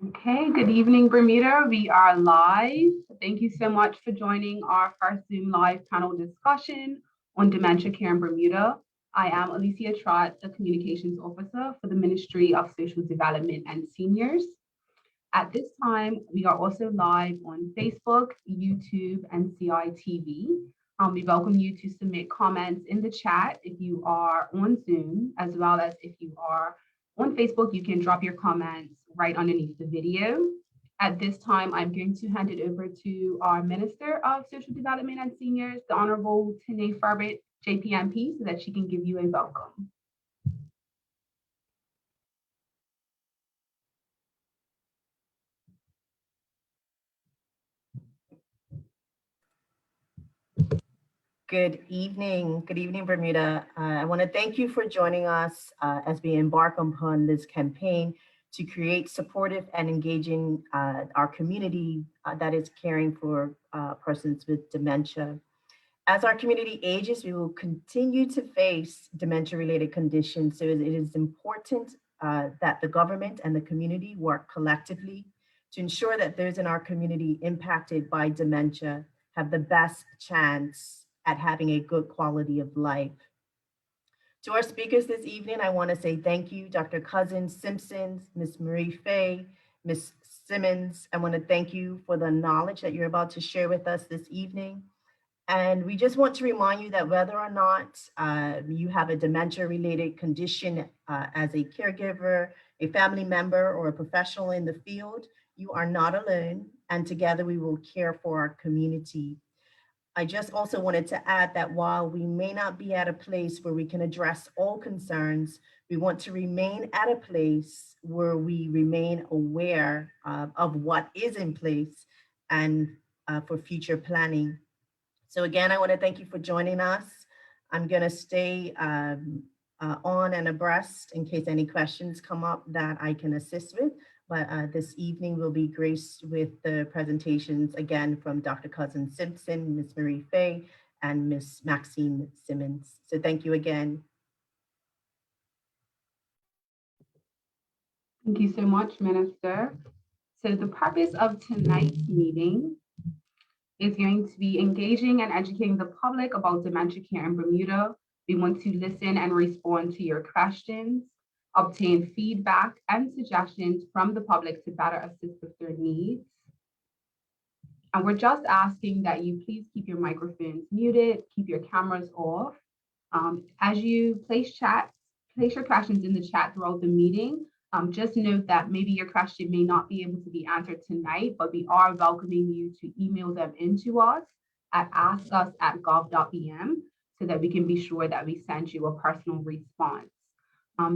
Okay, good evening, Bermuda. We are live. Thank you so much for joining our first Zoom live panel discussion on dementia care in Bermuda. I am Alicia Trott, the Communications Officer for the Ministry of Social Development and Seniors. At this time, we are also live on Facebook, YouTube, and CITV. We welcome you to submit comments in the chat if you are on Zoom, as well as if you are on Facebook, you can drop your comments right underneath the video. At this time, I'm going to hand it over to our Minister of Social Development and Seniors, the Honorable Tanae Farbett, JPMP, so that she can give you a welcome. Good evening, Bermuda. I want to thank you for joining us as we embark upon this campaign to create supportive and engaging our community that is caring for persons with dementia. As our community ages, we will continue to face dementia-related conditions, so it is important that the government and the community work collectively to ensure that those in our community impacted by dementia have the best chance at having a good quality of life. To our speakers this evening, I want to say thank you, Dr. Cousins, Simpson, Ms. Marie Fay, Ms. Simmons. I want to thank you for the knowledge that you're about to share with us this evening. And we just want to remind you that whether or not you have a dementia-related condition as a caregiver, a family member, or a professional in the field, you are not alone, and together we will care for our community. I just also wanted to add that while we may not be at a place where we can address all concerns, we want to remain at a place where we remain aware of what is in place and for future planning. So again, I want to thank you for joining us. I'm going to stay on and abreast in case any questions come up that I can assist with. But this evening we'll be graced with the presentations again from Dr. Cousins Simpson, Ms. Marie Fay, and Ms. Maxine Simmons. So thank you again. Thank you so much, Minister. So the purpose of tonight's meeting is going to be engaging and educating the public about dementia care in Bermuda. We want to listen and respond to your questions, obtain feedback and suggestions from the public to better assist with their needs. And we're just asking that you please keep your microphones muted, keep your cameras off. As you place your questions in the chat throughout the meeting, just note that maybe your question may not be able to be answered tonight, but we are welcoming you to email them into us at askus@govt.bm so that we can be sure that we send you a personal response.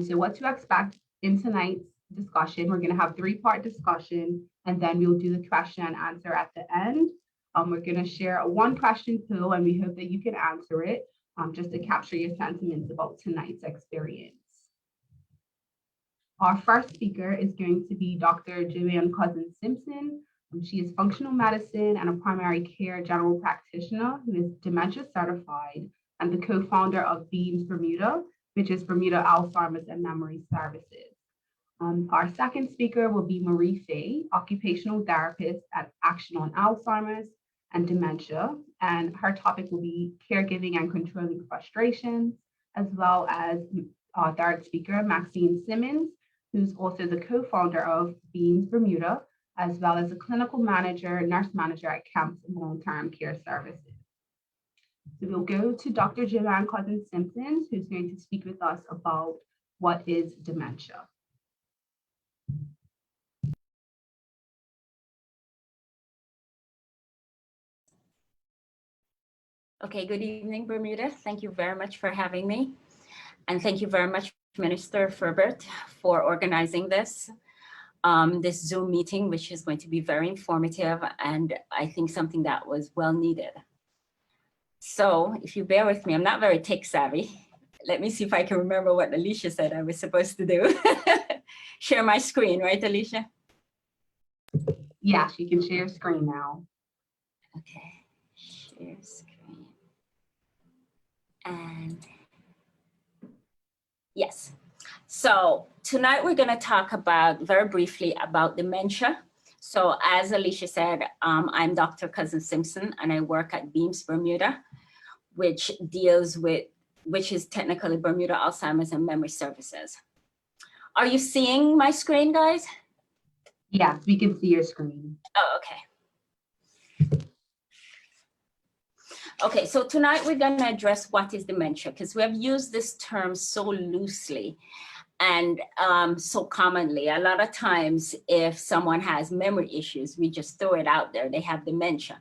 So what to expect in tonight's discussion, we're going to have three-part discussion, and then we'll do the question and answer at the end. We're going to share a one question pool, and we hope that you can answer it just to capture your sentiments about tonight's experience. Our first speaker is going to be Dr. Joanne Cousins Simpson. She is functional medicine and a primary care general practitioner who is dementia certified and the co-founder of BEAMS Bermuda, which is Bermuda Alzheimer's and Memory Services. Our second speaker will be Marie Fay, occupational therapist at Action on Alzheimer's and Dementia, and her topic will be caregiving and controlling frustrations, as well as our third speaker, Maxine Simmons, who's also the co-founder of BEAMS Bermuda, as well as a clinical manager, nurse manager at Camps Long-Term Care Services. So we'll go to Dr. Joanne Cousins Simpson, who's going to speak with us about what is dementia. Okay, good evening, Bermuda. Thank you very much for having me. And thank you very much, Minister Farbett, for organizing this Zoom meeting, which is going to be very informative and I think something that was well needed. So if you bear with me, I'm not very tech savvy. Let me see if I can remember what Alicia said I was supposed to do. Share my screen, right, Alicia? Yes, you can share your screen now. Okay, share screen. And yes, So tonight we're going to talk about very briefly about dementia. So as Alicia said, I'm Dr. Cousin Simpson and I work at Beams Bermuda, which is technically Bermuda Alzheimer's and Memory Services. Are you seeing my screen, guys? Yes, we can see your screen. Oh, okay. Okay, so tonight we're going to address what is dementia, because we have used this term so loosely and so commonly. A lot of times if someone has memory issues, we just throw it out there, they have dementia.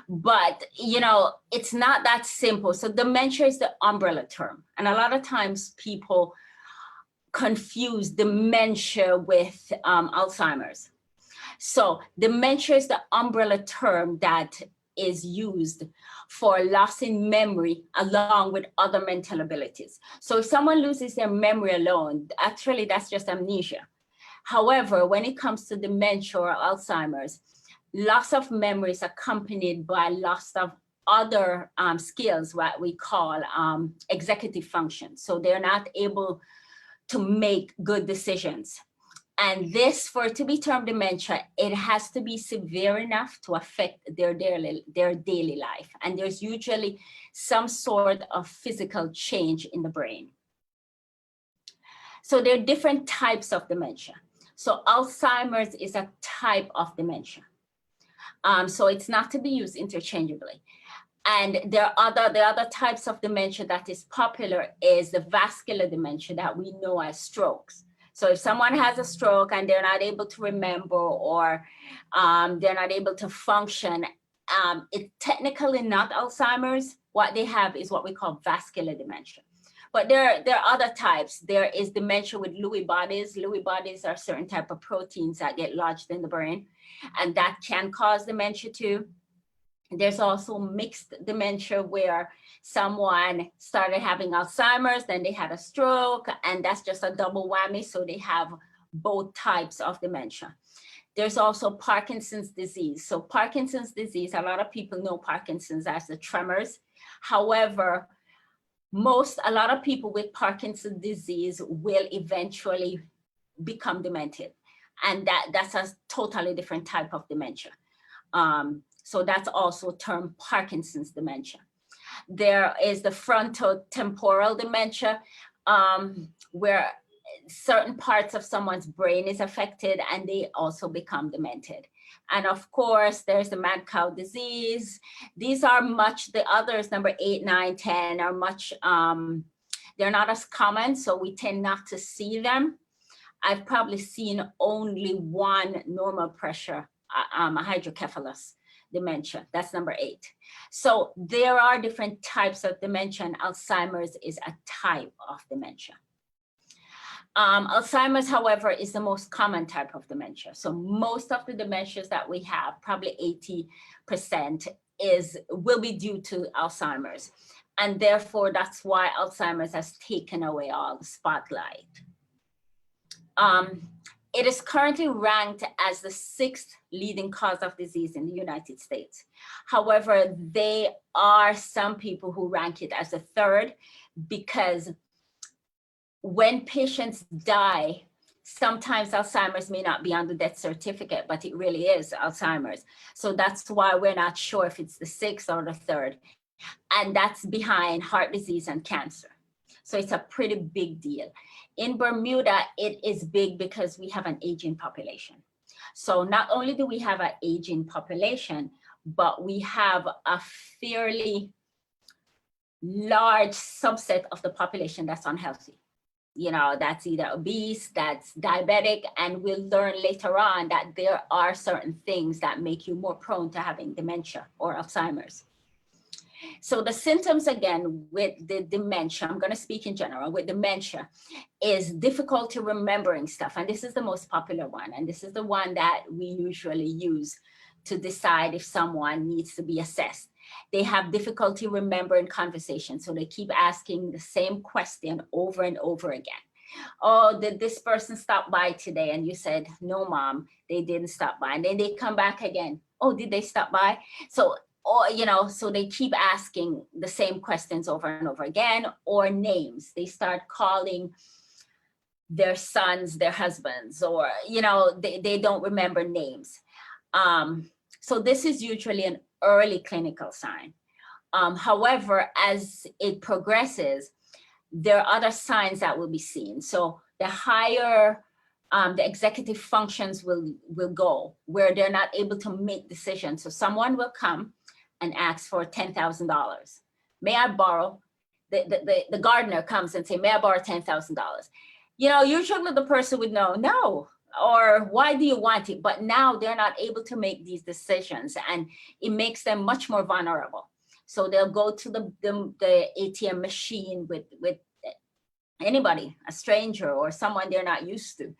But, you know, it's not that simple. So dementia is the umbrella term. And a lot of times people confuse dementia with Alzheimer's. So dementia is the umbrella term that is used for loss in memory along with other mental abilities. So if someone loses their memory alone, actually that's just amnesia. However, when it comes to dementia or Alzheimer's, loss of memory is accompanied by loss of other skills, what we call executive function. So they're not able to make good decisions. And this, for it to be termed dementia, it has to be severe enough to affect their daily life. And there's usually some sort of physical change in the brain. So there are different types of dementia. So Alzheimer's is a type of dementia. So it's not to be used interchangeably. And the other types of dementia that is popular is the vascular dementia that we know as strokes. So if someone has a stroke and they're not able to remember or they're not able to function, it's technically not Alzheimer's. What they have is what we call vascular dementia. But there are other types. There is dementia with Lewy bodies. Lewy bodies are certain type of proteins that get lodged in the brain, and that can cause dementia too. There's also mixed dementia where someone started having Alzheimer's, then they had a stroke, and that's just a double whammy. So they have both types of dementia. There's also Parkinson's disease. So Parkinson's disease, a lot of people know Parkinson's as the tremors. However, a lot of people with Parkinson's disease will eventually become demented. And that's a totally different type of dementia. So that's also termed Parkinson's dementia. There is the frontotemporal dementia, where certain parts of someone's brain is affected and they also become demented. And of course, there's the mad cow disease. These are the others, number 8, 9, 10, are much, they're not as common, so we tend not to see them. I've probably seen only one normal pressure, hydrocephalus dementia. That's number 8. So there are different types of dementia, and Alzheimer's is a type of dementia. Alzheimer's, however, is the most common type of dementia. So most of the dementias that we have, probably 80%, will be due to Alzheimer's. And therefore, that's why Alzheimer's has taken away all the spotlight. It is currently ranked as the 6th leading cause of disease in the United States. However, there are some people who rank it as the 3rd because when patients die, sometimes Alzheimer's may not be on the death certificate, but it really is Alzheimer's. So that's why we're not sure if it's the 6th or the 3rd. And that's behind heart disease and cancer. So it's a pretty big deal. In Bermuda, it is big because we have an aging population. So not only do we have an aging population, but we have a fairly large subset of the population that's unhealthy. You know, that's either obese, that's diabetic, and we'll learn later on that there are certain things that make you more prone to having dementia or Alzheimer's. So the symptoms, again, with the dementia, I'm going to speak in general, with dementia, is difficulty remembering stuff. And this is the most popular one. And this is the one that we usually use to decide if someone needs to be assessed. They have difficulty remembering conversations. So they keep asking the same question over and over again. Oh, did this person stop by today? And you said, no, mom, they didn't stop by. And then they come back again. Oh, did they stop by? So, or, you know, so they keep asking the same questions over and over again, or names. They start calling their sons, their husbands, or, you know, they don't remember names. So this is usually an early clinical sign. However, as it progresses, there are other signs that will be seen. So the higher the executive functions will go, where they're not able to make decisions. So someone will come and ask for $10,000. May I borrow? The gardener comes and say, may I borrow $10,000? You know, usually the person would know, no, or why do you want it? But now they're not able to make these decisions, and it makes them much more vulnerable. So they'll go to the ATM machine with anybody, a stranger or someone they're not used to,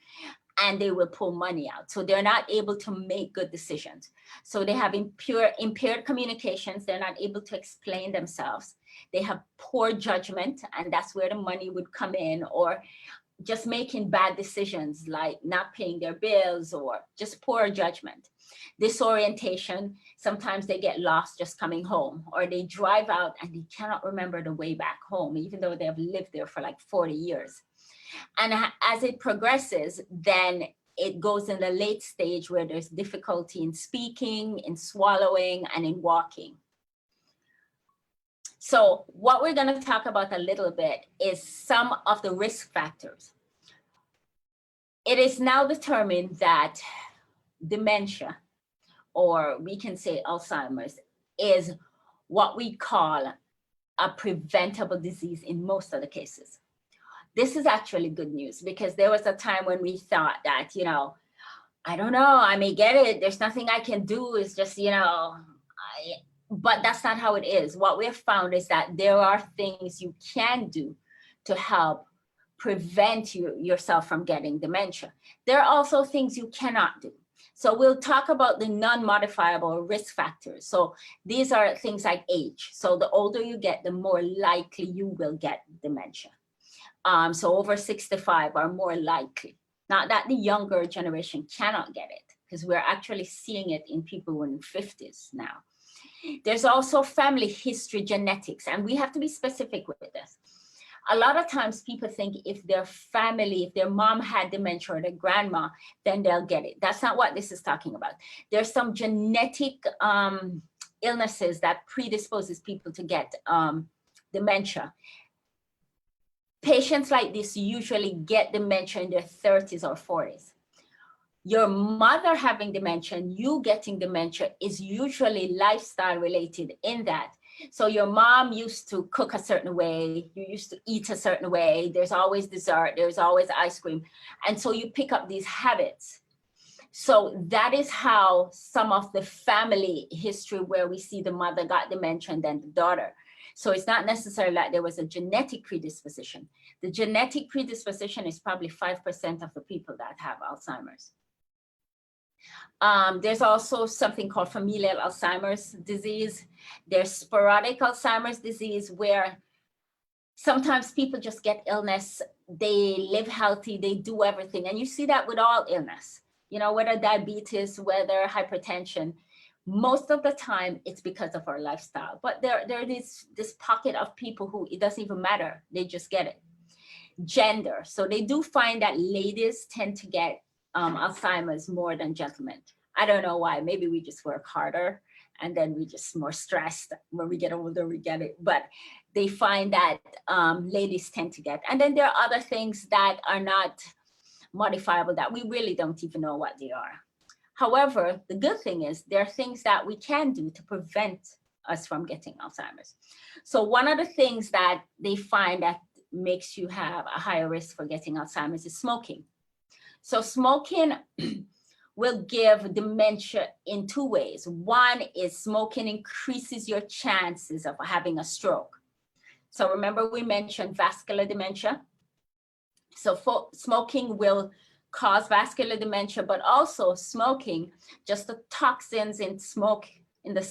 and they will pull money out. So they're not able to make good decisions. So they have impaired communications. They're not able to explain themselves. They have poor judgment, and that's where the money would come in, or just making bad decisions like not paying their bills or just poor judgment. Disorientation, sometimes they get lost just coming home, or they drive out and they cannot remember the way back home, even though they have lived there for like 40 years. And as it progresses, then it goes in the late stage where there's difficulty in speaking, in swallowing, and in walking. So what we're going to talk about a little bit is some of the risk factors. It is now determined that dementia, or we can say Alzheimer's, is what we call a preventable disease in most of the cases. This is actually good news, because there was a time when we thought that, you know, I don't know, I may get it, there's nothing I can do, it's just, you know, but that's not how it is. What we have found is that there are things you can do to help prevent yourself from getting dementia. There are also things you cannot do. So we'll talk about the non-modifiable risk factors. So these are things like age. So the older you get, the more likely you will get dementia. So over 65 are more likely. Not that the younger generation cannot get it, because we're actually seeing it in people in 50s now. There's also family history genetics, and we have to be specific with this. A lot of times people think if their family, if their mom had dementia or their grandma, then they'll get it. That's not what this is talking about. There's some genetic illnesses that predisposes people to get dementia. Patients like this usually get dementia in their 30s or 40s. Your mother having dementia and you getting dementia is usually lifestyle related in that. So your mom used to cook a certain way, you used to eat a certain way, there's always dessert, there's always ice cream. And so you pick up these habits. So that is how some of the family history where we see the mother got dementia and then the daughter. So it's not necessarily like there was a genetic predisposition. The genetic predisposition is probably 5% of the people that have Alzheimer's. There's also something called familial Alzheimer's disease. There's sporadic Alzheimer's disease, where sometimes people just get illness, they live healthy, they do everything. And you see that with all illness, you know, whether diabetes, whether hypertension, most of the time it's because of our lifestyle. But there is this pocket of people who it doesn't even matter, they just get it. Gender, so they do find that ladies tend to get Alzheimer's more than gentlemen. I don't know why, maybe we just work harder and then we just more stressed. When we get older, we get it. But they find that ladies tend to get. And then there are other things that are not modifiable that we really don't even know what they are. However, the good thing is there are things that we can do to prevent us from getting Alzheimer's. So one of the things that they find that makes you have a higher risk for getting Alzheimer's is smoking. So smoking will give dementia in two ways. One is smoking increases your chances of having a stroke. So remember we mentioned vascular dementia. So smoking will cause vascular dementia, but also smoking, just the toxins in smoke, in the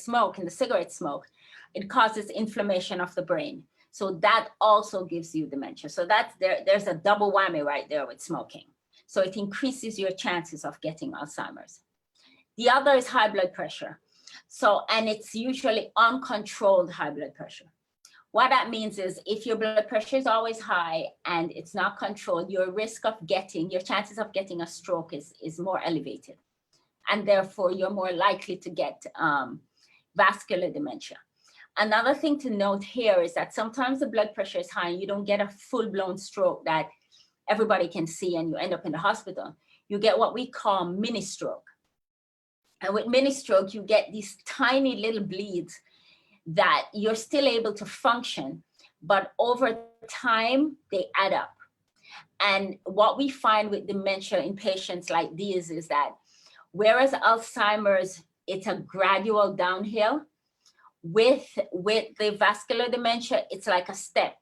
cigarette smoke, it causes inflammation of the brain. So that also gives you dementia. So that's there's a double whammy right there with smoking. So it increases your chances of getting Alzheimer's. The other is high blood pressure. So, and it's usually uncontrolled high blood pressure. What that means is if your blood pressure is always high and it's not controlled, your chances of getting a stroke is more elevated. And therefore, you're more likely to get vascular dementia. Another thing to note here is that sometimes the blood pressure is high and you don't get a full-blown stroke that everybody can see and you end up in the hospital. You get what we call mini stroke. And with mini stroke, you get these tiny little bleeds that you're still able to function, but over time, they add up. And what we find with dementia in patients like these is that whereas Alzheimer's, it's a gradual downhill, with the vascular dementia, it's like a step.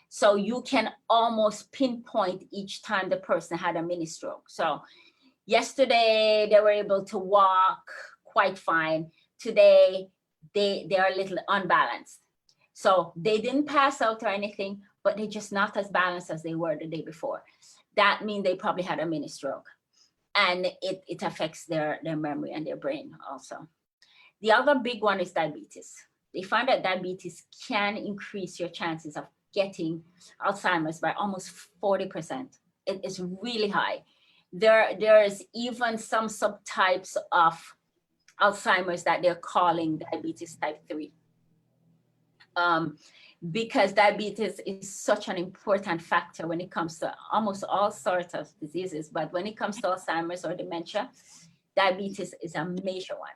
So you can almost pinpoint each time the person had a mini stroke. So yesterday, they were able to walk quite fine. Today, they are a little unbalanced. So they didn't pass out or anything, but they're just not as balanced as they were the day before. That means they probably had a mini stroke. And it affects their memory and their brain also. The other big one is diabetes. They find that diabetes can increase your chances of getting Alzheimer's by almost 40%. It is really high. There's even some subtypes of Alzheimer's that they're calling diabetes type 3. Because diabetes is such an important factor when it comes to almost all sorts of diseases. But when it comes to Alzheimer's or dementia, diabetes is a major one.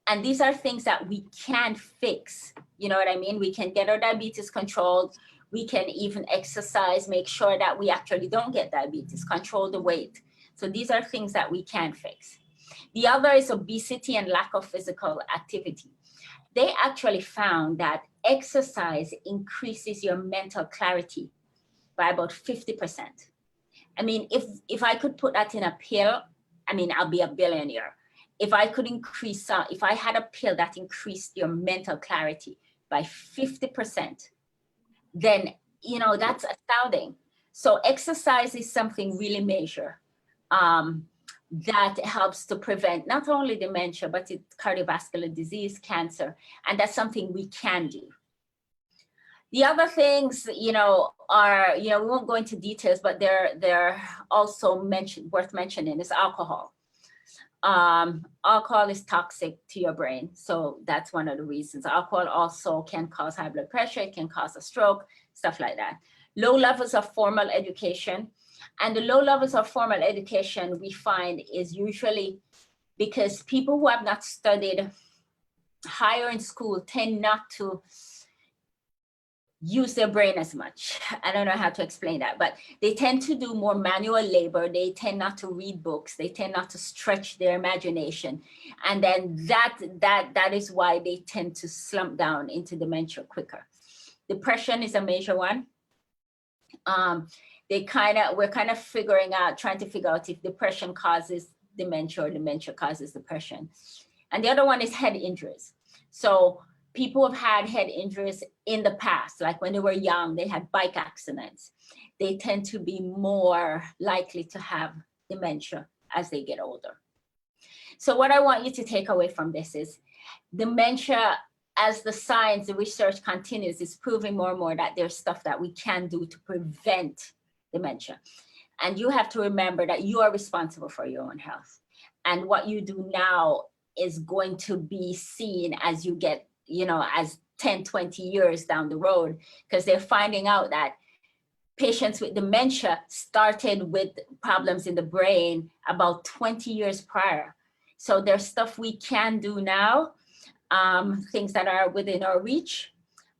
And these are things that we can fix. You know what I mean? We can get our diabetes controlled. We can even exercise, make sure that we actually don't get diabetes, control the weight. So these are things that we can fix. The other is obesity and lack of physical activity. They actually found that exercise increases your mental clarity by about 50%. I mean, if I could put that in a pill, I mean, I'll be a billionaire. If I could if I had a pill that increased your mental clarity by 50%, then, you know, that's astounding. So exercise is something really major that helps to prevent not only dementia, but cardiovascular disease, cancer, and that's something we can do. The other things, you know, are, you know, we won't go into details, but they're also worth mentioning is alcohol. Alcohol is toxic to your brain. So that's one of the reasons. Alcohol also can cause high blood pressure, it can cause a stroke, stuff like that. Low levels of formal education. And the low levels of formal education we find is usually because people who have not studied higher in school tend not to use their brain as much. I don't know how to explain that, but they tend to do more manual labor. They tend not to read books. They tend not to stretch their imagination. And then that is why they tend to slump down into dementia quicker. Depression is a major one. We're kind of trying to figure out if depression causes dementia or dementia causes depression. And the other one is head injuries. So people have had head injuries in the past, like when they were young, they had bike accidents. They tend to be more likely to have dementia as they get older. So what I want you to take away from this is dementia, as the science, the research continues, is proving more and more that there's stuff that we can do to prevent dementia. And you have to remember that you are responsible for your own health. And what you do now is going to be seen as you get, you know, as 10, 20 years down the road, because they're finding out that patients with dementia started with problems in the brain about 20 years prior. So there's stuff we can do now, things that are within our reach,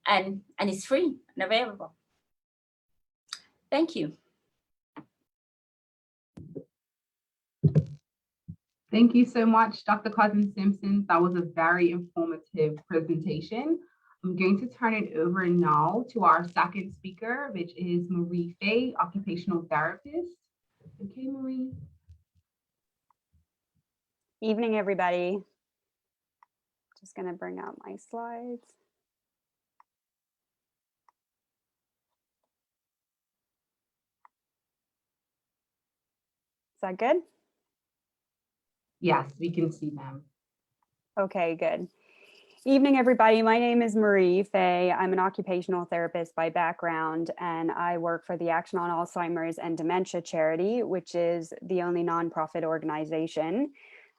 and it's free and available. Thank you. Thank you so much, Dr. Cousins-Simpson. That was a very informative presentation. I'm going to turn it over now to our second speaker, which is Marie Fay, occupational therapist. Okay, Marie. Evening, everybody. Just going to bring out my slides. Is that good? Yes, we can see them. Okay, good. Evening, everybody. My name is Marie Fay. I'm an occupational therapist by background, and I work for the Action on Alzheimer's and Dementia charity, which is the only nonprofit organization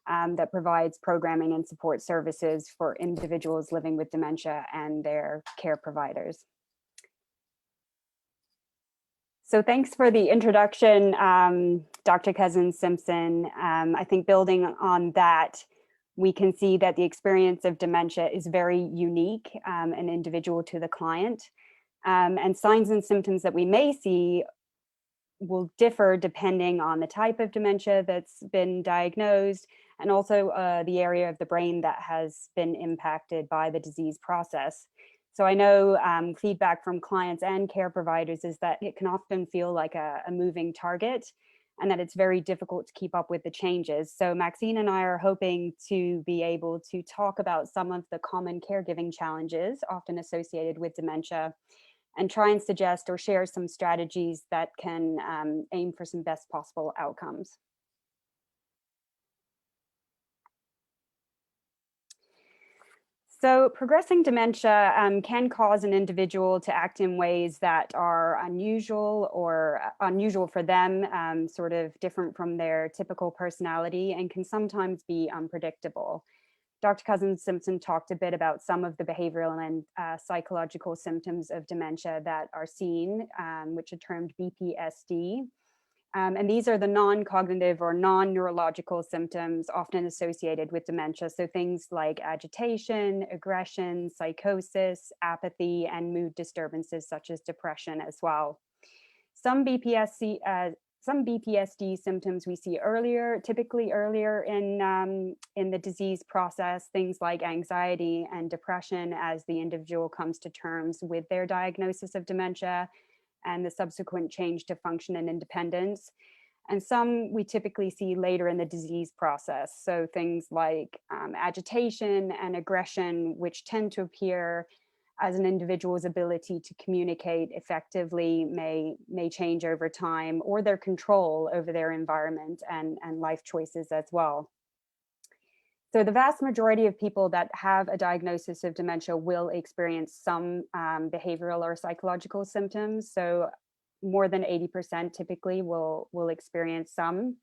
that provides programming and support services for individuals living with dementia and their care providers. So thanks for the introduction, Dr. Cousins-Simpson. I think building on that, we can see that the experience of dementia is very unique and individual to the client. And signs and symptoms that we may see will differ depending on the type of dementia that's been diagnosed and also the area of the brain that has been impacted by the disease process. So I know feedback from clients and care providers is that it can often feel like a moving target and that it's very difficult to keep up with the changes. So Maxine and I are hoping to be able to talk about some of the common caregiving challenges often associated with dementia and try and suggest or share some strategies that can aim for some best possible outcomes. So progressing dementia can cause an individual to act in ways that are unusual or unusual for them, sort of different from their typical personality, and can sometimes be unpredictable. Dr. Cousins-Simpson talked a bit about some of the behavioral and psychological symptoms of dementia that are seen, which are termed BPSD. And these are the non-cognitive or non-neurological symptoms often associated with dementia. So things like agitation, aggression, psychosis, apathy, and mood disturbances such as depression as well. Some BPSD symptoms we see earlier, typically earlier in the disease process, things like anxiety and depression as the individual comes to terms with their diagnosis of dementia and the subsequent change to function and independence. And some we typically see later in the disease process. So things like agitation and aggression, which tend to appear as an individual's ability to communicate effectively may change over time, or their control over their environment and life choices as well. So the vast majority of people that have a diagnosis of dementia will experience some behavioral or psychological symptoms. So more than 80% typically will experience some.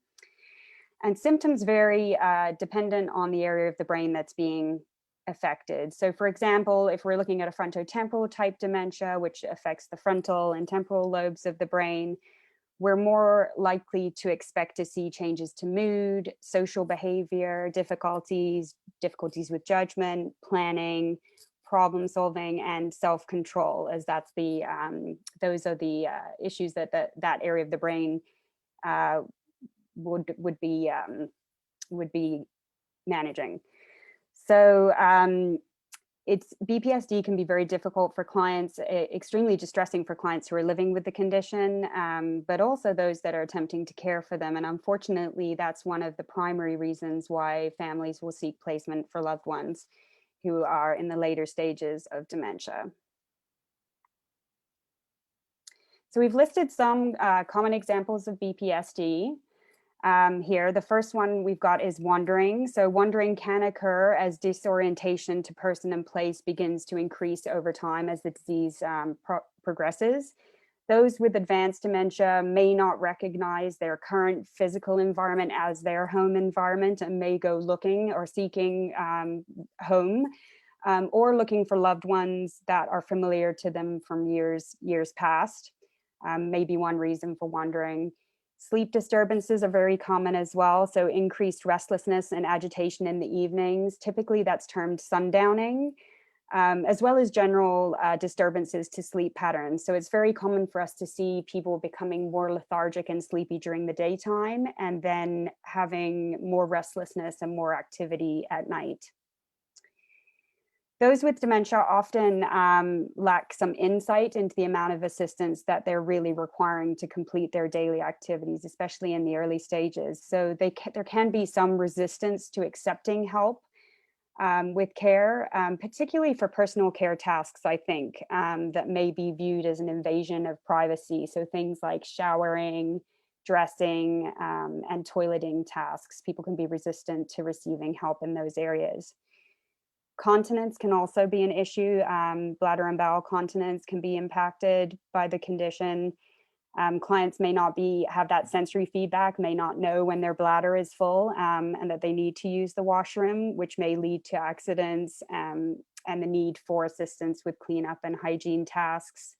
And symptoms vary dependent on the area of the brain that's being affected. So for example, if we're looking at a frontotemporal type dementia, which affects the frontal and temporal lobes of the brain, we're more likely to expect to see changes to mood, social behavior, difficulties with judgment, planning, problem solving, and self-control, as that's the those are the issues that that area of the brain would be managing. So BPSD can be very difficult for clients, extremely distressing for clients who are living with the condition, but also those that are attempting to care for them. And unfortunately, that's one of the primary reasons why families will seek placement for loved ones who are in the later stages of dementia. So we've listed some common examples of BPSD. Here, the first one we've got is wandering. So wandering can occur as disorientation to person and place begins to increase over time as the disease progresses. Those with advanced dementia may not recognize their current physical environment as their home environment and may go looking or seeking home or looking for loved ones that are familiar to them from years past. May be one reason for wandering. Sleep disturbances are very common as well. So increased restlessness and agitation in the evenings. Typically that's termed sundowning, as well as general disturbances to sleep patterns. So it's very common for us to see people becoming more lethargic and sleepy during the daytime and then having more restlessness and more activity at night. Those with dementia often lack some insight into the amount of assistance that they're really requiring to complete their daily activities, especially in the early stages. So there can be some resistance to accepting help with care, particularly for personal care tasks, I think, that may be viewed as an invasion of privacy. So things like showering, dressing, and toileting tasks. People can be resistant to receiving help in those areas. Continence can also be an issue. Bladder and bowel continence can be impacted by the condition. Clients may not have that sensory feedback, may not know when their bladder is full and that they need to use the washroom, which may lead to accidents and the need for assistance with cleanup and hygiene tasks.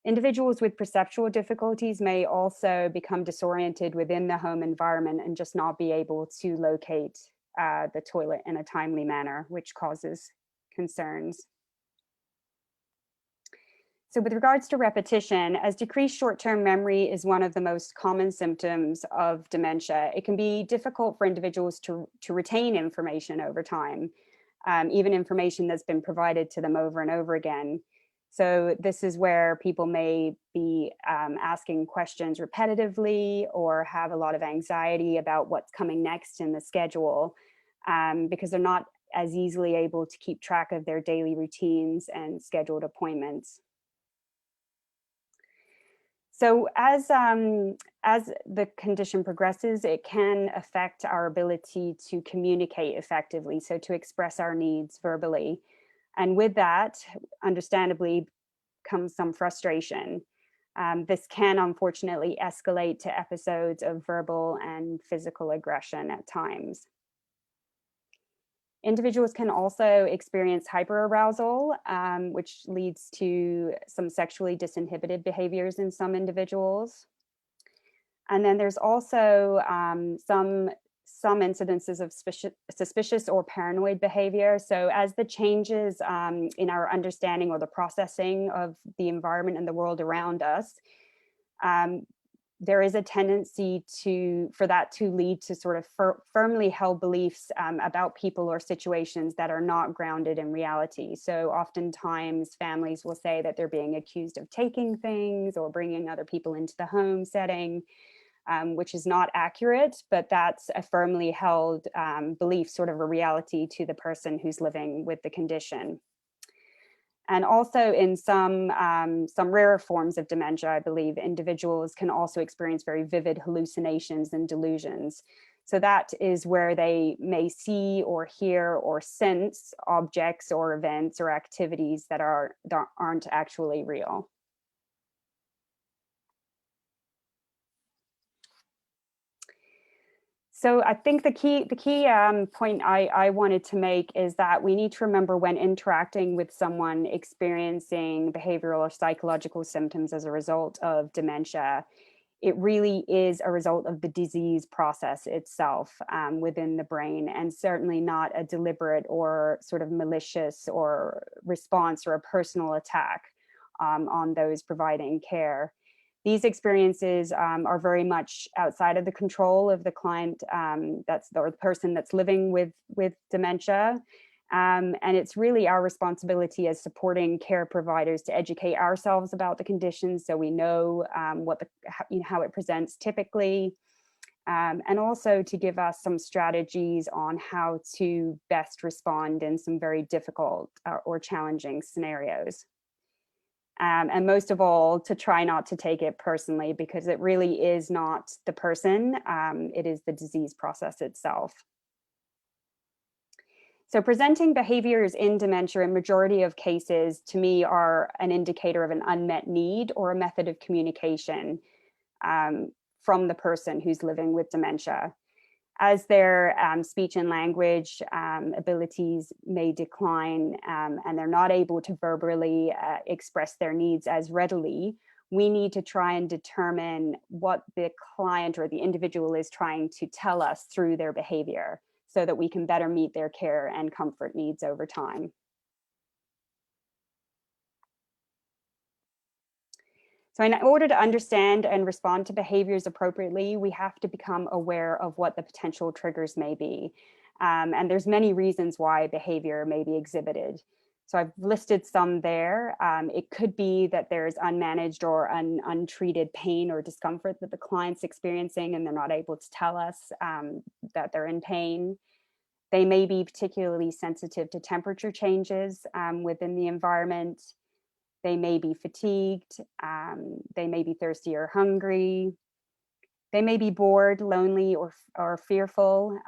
Individuals with perceptual difficulties may also become disoriented within the home environment and just not be able to locate the toilet in a timely manner, which causes concerns. So with regards to repetition, as decreased short-term memory is one of the most common symptoms of dementia, it can be difficult for individuals to retain information over time, even information that's been provided to them over and over again. So this is where people may be asking questions repetitively or have a lot of anxiety about what's coming next in the schedule because they're not as easily able to keep track of their daily routines and scheduled appointments. So as the condition progresses, it can affect our ability to communicate effectively, so to express our needs verbally. And with that, understandably, comes some frustration. This can unfortunately escalate to episodes of verbal and physical aggression at times. Individuals can also experience hyperarousal, which leads to some sexually disinhibited behaviors in some individuals. And then there's also some incidences of suspicious or paranoid behavior. So as the changes in our understanding or the processing of the environment and the world around us, there is a tendency for that to lead to sort of firmly held beliefs about people or situations that are not grounded in reality. So oftentimes families will say that they're being accused of taking things or bringing other people into the home setting, which is not accurate, but that's a firmly held belief, sort of a reality to the person who's living with the condition. And also in some rarer forms of dementia, I believe individuals can also experience very vivid hallucinations and delusions. So that is where they may see or hear or sense objects or events or activities that aren't actually real. So I think the key point I wanted to make is that we need to remember when interacting with someone experiencing behavioral or psychological symptoms as a result of dementia, it really is a result of the disease process itself within the brain, and certainly not a deliberate or sort of malicious or response or a personal attack on those providing care. These experiences are very much outside of the control of the client, or the person that's living with dementia. And it's really our responsibility as supporting care providers to educate ourselves about the conditions so we know how it presents typically, and also to give us some strategies on how to best respond in some very difficult or challenging scenarios. And most of all, to try not to take it personally, because it really is not the person, it is the disease process itself. So presenting behaviors in dementia in majority of cases, to me, are an indicator of an unmet need or a method of communication from the person who's living with dementia. As their speech and language abilities may decline and they're not able to verbally express their needs as readily, we need to try and determine what the client or the individual is trying to tell us through their behavior so that we can better meet their care and comfort needs over time. So in order to understand and respond to behaviors appropriately, we have to become aware of what the potential triggers may be. And there's many reasons why behavior may be exhibited. So I've listed some there. It could be that there's unmanaged or untreated pain or discomfort that the client's experiencing and they're not able to tell us that they're in pain. They may be particularly sensitive to temperature changes within the environment. They may be fatigued, they may be thirsty or hungry, they may be bored, lonely, or fearful.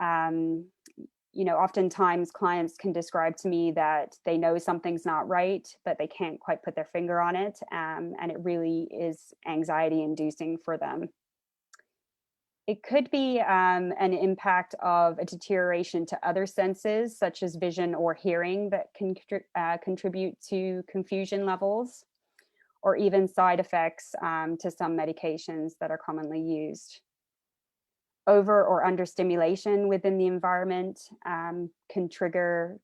oftentimes clients can describe to me that they know something's not right, but they can't quite put their finger on it. And it really is anxiety inducing for them. It could be an impact of a deterioration to other senses, such as vision or hearing, that can contribute to confusion levels, or even side effects to some medications that are commonly used. Over or under stimulation within the environment can trigger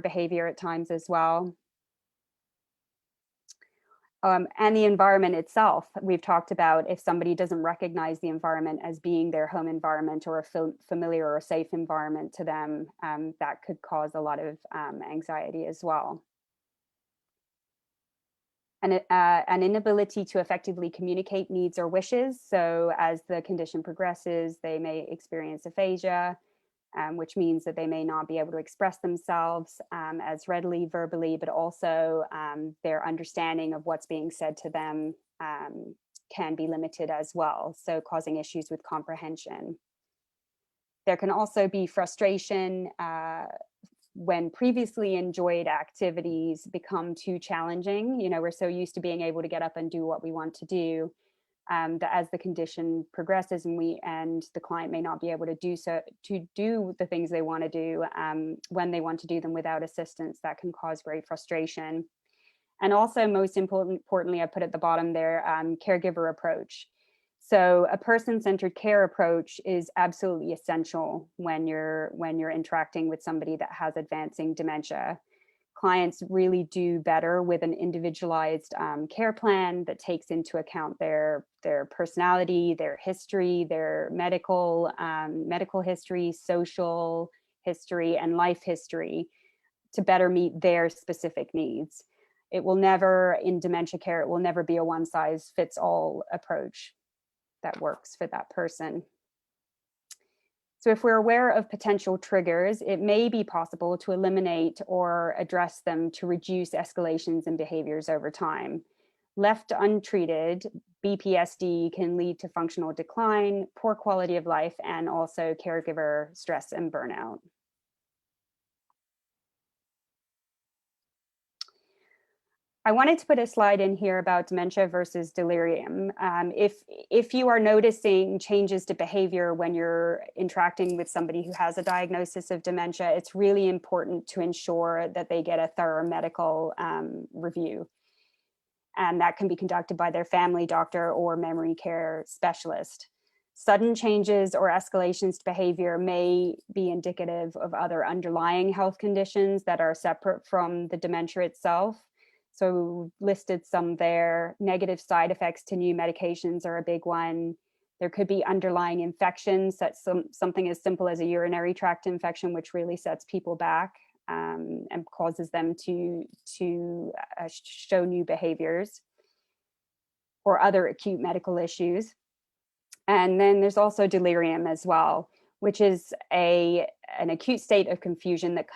behavior at times as well. And the environment itself, we've talked about, if somebody doesn't recognize the environment as being their home environment or a familiar or safe environment to them, that could cause a lot of anxiety as well. And an inability to effectively communicate needs or wishes. So as the condition progresses, they may experience aphasia, which means that they may not be able to express themselves as readily verbally, but also their understanding of what's being said to them can be limited as well, so causing issues with comprehension. There can also be frustration when previously enjoyed activities become too challenging. We're so used to being able to get up and do what we want to do, that as the condition progresses and the client may not be able to do the things they want to do when they want to do them without assistance, that can cause great frustration. And also, most importantly, I put at the bottom there, caregiver approach. So a person-centered care approach is absolutely essential when you're interacting with somebody that has advancing dementia. Clients really do better with an individualized care plan that takes into account their personality, their history, their medical history, social history, and life history to better meet their specific needs. It will never, in dementia care, it will never be a one-size-fits-all approach that works for that person. So if we're aware of potential triggers, it may be possible to eliminate or address them to reduce escalations in behaviors over time. Left untreated, BPSD can lead to functional decline, poor quality of life, and also caregiver stress and burnout. I wanted to put a slide in here about dementia versus delirium. If you are noticing changes to behavior when you're interacting with somebody who has a diagnosis of dementia, it's really important to ensure that they get a thorough medical review. And that can be conducted by their family doctor or memory care specialist. Sudden changes or escalations to behavior may be indicative of other underlying health conditions that are separate from the dementia itself. So listed some there. Negative side effects to new medications are a big one. There could be underlying infections, that's something as simple as a urinary tract infection, which really sets people back and causes them to show new behaviors, or other acute medical issues. And then there's also delirium as well, which is an acute state of confusion that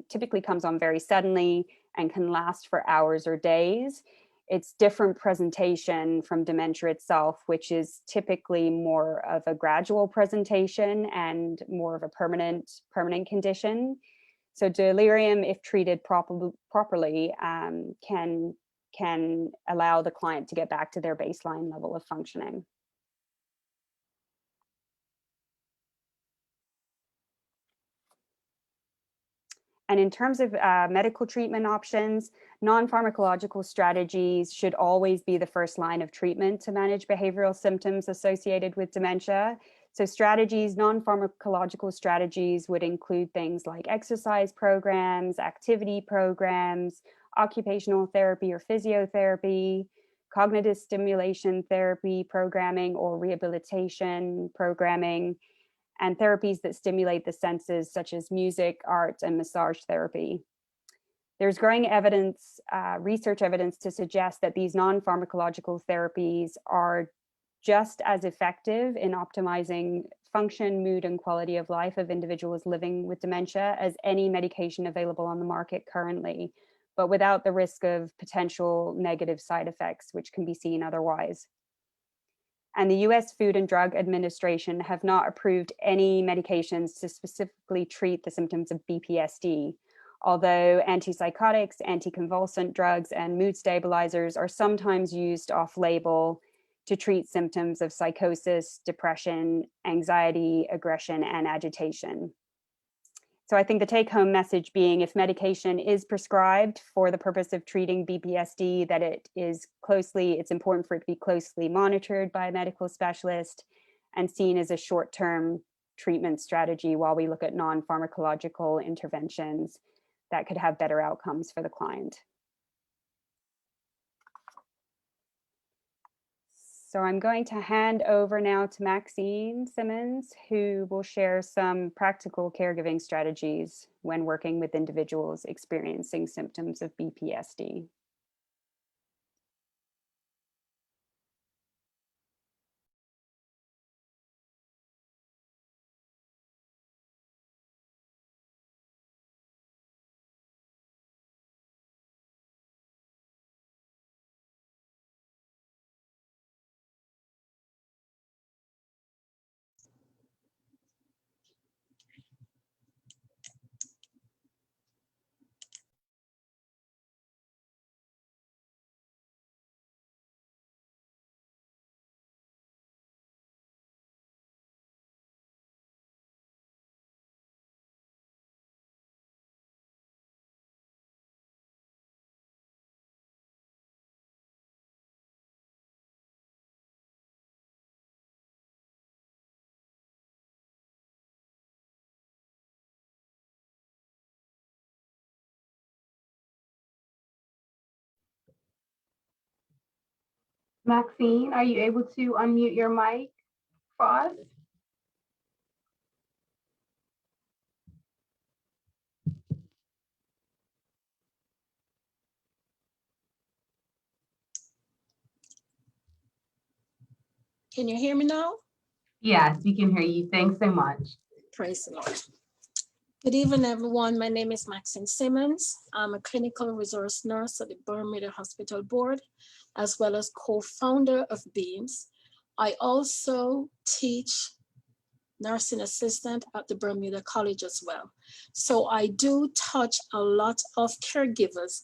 typically comes on very suddenly and can last for hours or days. It's different presentation from dementia itself, which is typically more of a gradual presentation and more of a permanent condition. So delirium, if treated properly, can allow the client to get back to their baseline level of functioning. And in terms of medical treatment options, non-pharmacological strategies should always be the first line of treatment to manage behavioral symptoms associated with dementia. So non-pharmacological strategies would include things like exercise programs, activity programs, occupational therapy or physiotherapy, cognitive stimulation therapy programming or rehabilitation programming, and therapies that stimulate the senses, such as music, art, and massage therapy. There's growing evidence, research evidence, to suggest that these non-pharmacological therapies are just as effective in optimizing function, mood, and quality of life of individuals living with dementia as any medication available on the market currently, but without the risk of potential negative side effects, which can be seen otherwise. And the US Food and Drug Administration have not approved any medications to specifically treat the symptoms of BPSD, although antipsychotics, anticonvulsant drugs, and mood stabilizers are sometimes used off-label to treat symptoms of psychosis, depression, anxiety, aggression, and agitation. So I think the take-home message being, if medication is prescribed for the purpose of treating BPSD, that it's important for it to be closely monitored by a medical specialist and seen as a short-term treatment strategy while we look at non-pharmacological interventions that could have better outcomes for the client. So I'm going to hand over now to Maxine Simmons, who will share some practical caregiving strategies when working with individuals experiencing symptoms of BPSD. Maxine, are you able to unmute your mic for us? Can you hear me now? Yes, we can hear you. Thanks so much. Praise the Lord. Good evening, everyone. My name is Maxine Simmons. I'm a clinical resource nurse at the Bermuda Hospital Board, as well as co-founder of BEAMS. I also teach nursing assistant at the Bermuda College as well. So I do touch a lot of caregivers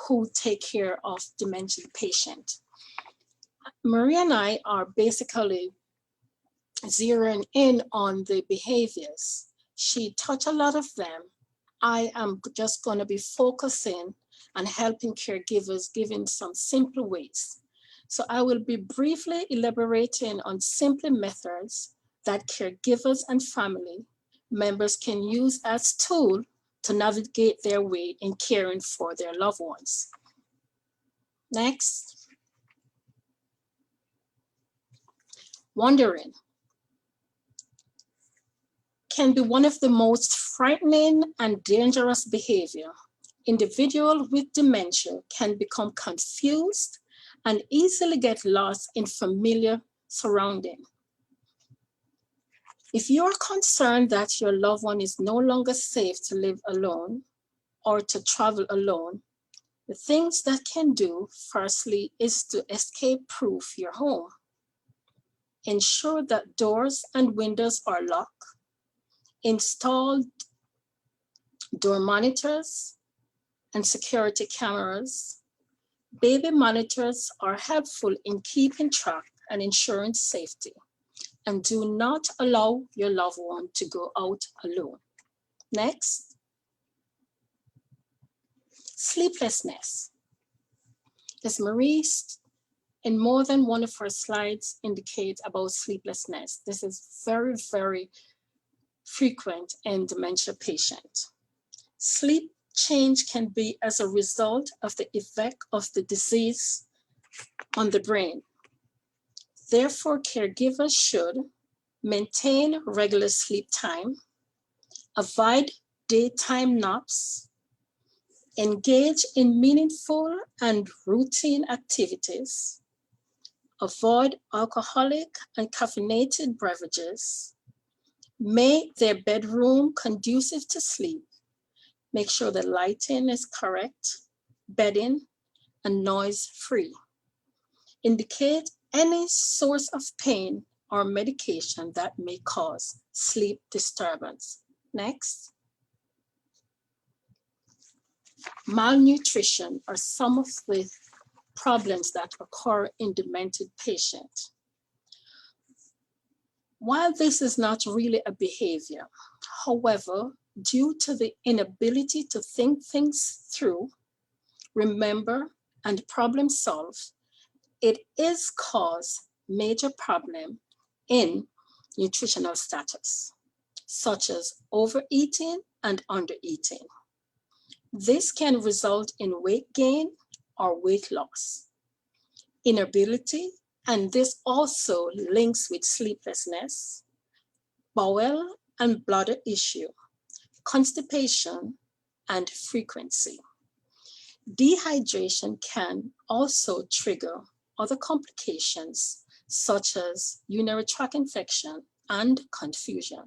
who take care of dementia patients. Maria and I are basically zeroing in on the behaviors. She touched a lot of them. I am just going to be focusing on helping caregivers, giving some simple ways. So I will be briefly elaborating on simple methods that caregivers and family members can use as tool to navigate their way in caring for their loved ones. Next. Wandering can be one of the most frightening and dangerous behavior. Individuals with dementia can become confused and easily get lost in familiar surroundings. If you are concerned that your loved one is no longer safe to live alone or to travel alone, the things that can do, firstly, is to escape-proof your home. Ensure that doors and windows are locked. Install door monitors and security cameras. Baby monitors are helpful in keeping track and ensuring safety. And do not allow your loved one to go out alone. Next. Sleeplessness. As Marie in more than one of her slides indicates about sleeplessness, this is very, very frequent in dementia patients. Sleep change can be as a result of the effect of the disease on the brain. Therefore, caregivers should maintain regular sleep time, avoid daytime naps, engage in meaningful and routine activities, avoid alcoholic and caffeinated beverages, make their bedroom conducive to sleep, make sure the lighting is correct, bedding, and noise-free. Indicate any source of pain or medication that may cause sleep disturbance. Next. Malnutrition are some of the problems that occur in demented patients. While this is not really a behavior, however, due to the inability to think things through, remember, and problem solve, it is cause major problem in nutritional status, such as overeating and undereating. This can result in weight gain or weight loss, inability, and this also links with sleeplessness, bowel and bladder issue, constipation, and frequency. Dehydration can also trigger other complications such as urinary tract infection and confusion.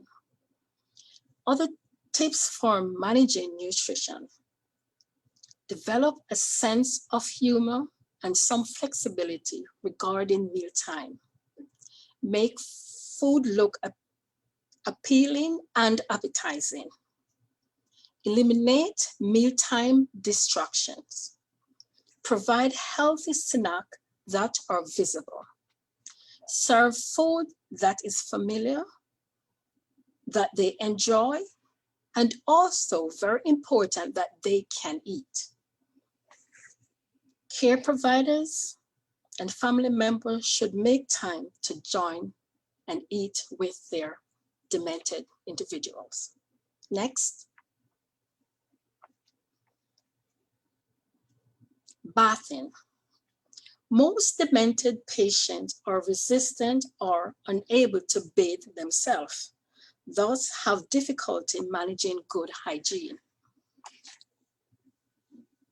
Other tips for managing nutrition: develop a sense of humor and some flexibility regarding mealtime. Make food look appealing and appetizing. Eliminate mealtime distractions. Provide healthy snacks that are visible. Serve food that is familiar, that they enjoy, and also very important that they can eat. Care providers and family members should make time to join and eat with their demented individuals. Next. Bathing. Most demented patients are resistant or unable to bathe themselves, thus have difficulty managing good hygiene.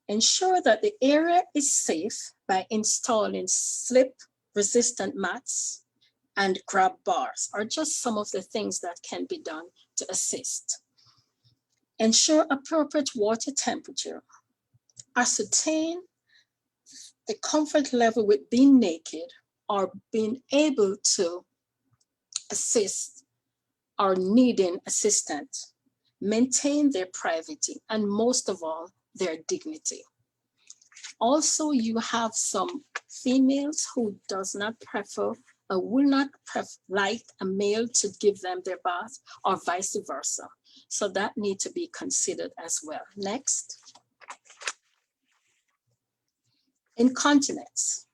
Ensure that the area is safe by installing slip-resistant mats and grab bars are just some of the things that can be done to assist. Ensure appropriate water temperature. Ascertain the comfort level with being naked or being able to assist or needing assistance. Maintain their privacy and most of all, their dignity. Also, you have some females who does not prefer or will not like a male to give them their bath or vice versa. So that need to be considered as well. Next. Incontinence.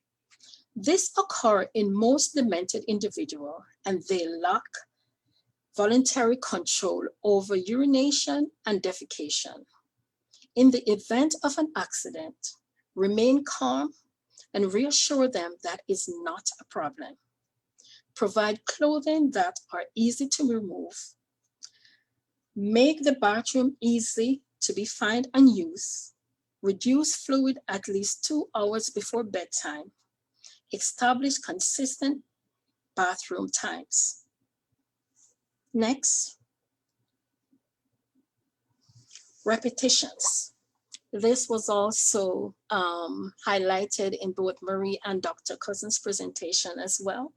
This occurs in most demented individuals and they lack voluntary control over urination and defecation. In the event of an accident, remain calm and reassure them that is not a problem. Provide clothing that are easy to remove. Make the bathroom easy to be found and used. Reduce fluid at least 2 hours before bedtime. Establish consistent bathroom times. Next. Repetitions. This was also highlighted in both Marie and Dr. Cousin's presentation as well.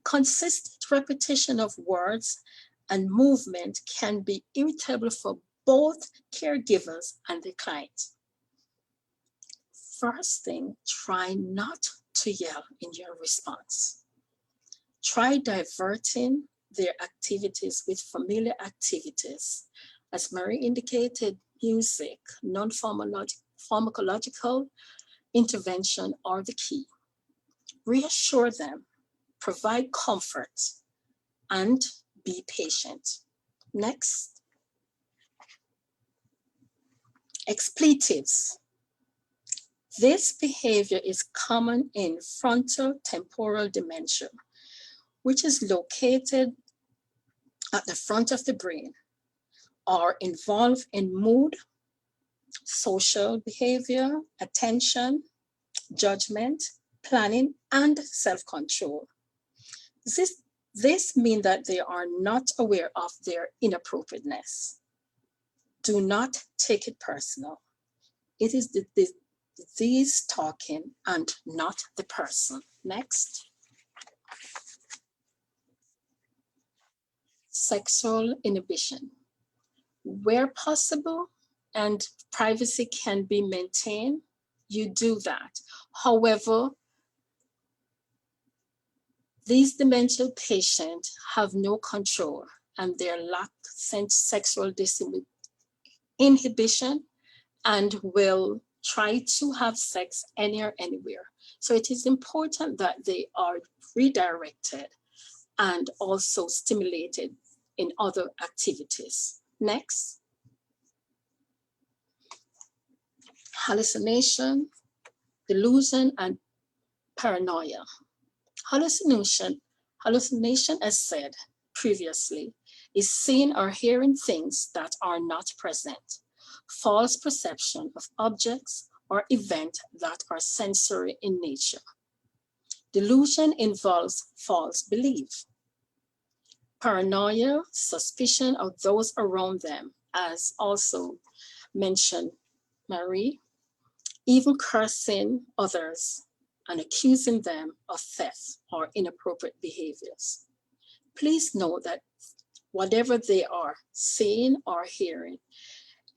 Consistent repetition of words and movement can be irritable for both caregivers and the client. First thing, try not to yell in your response. Try diverting their activities with familiar activities. As Marie indicated, music, non-pharmacological intervention are the key. Reassure them, provide comfort, and be patient. Next. Expletives. This behavior is common in frontotemporal dementia, which is located at the front of the brain, are involved in mood, social behavior, attention, judgment, planning, and self-control. This means that they are not aware of their inappropriateness. Do not take it personal. It is the disease talking and not the person. Next. sexual inhibition. Where possible and privacy can be maintained, you do that. However, these dementia patients have no control and they lack sexual inhibition and will try to have sex anywhere. So it is important that they are redirected and also stimulated in other activities. Next. Hallucination, delusion, and paranoia. Hallucination, as said previously, is seeing or hearing things that are not present, false perception of objects or events that are sensory in nature. Delusion involves false belief. Paranoia, suspicion of those around them, as also mentioned Marie, even cursing others and accusing them of theft or inappropriate behaviors. Please note that whatever they are seeing or hearing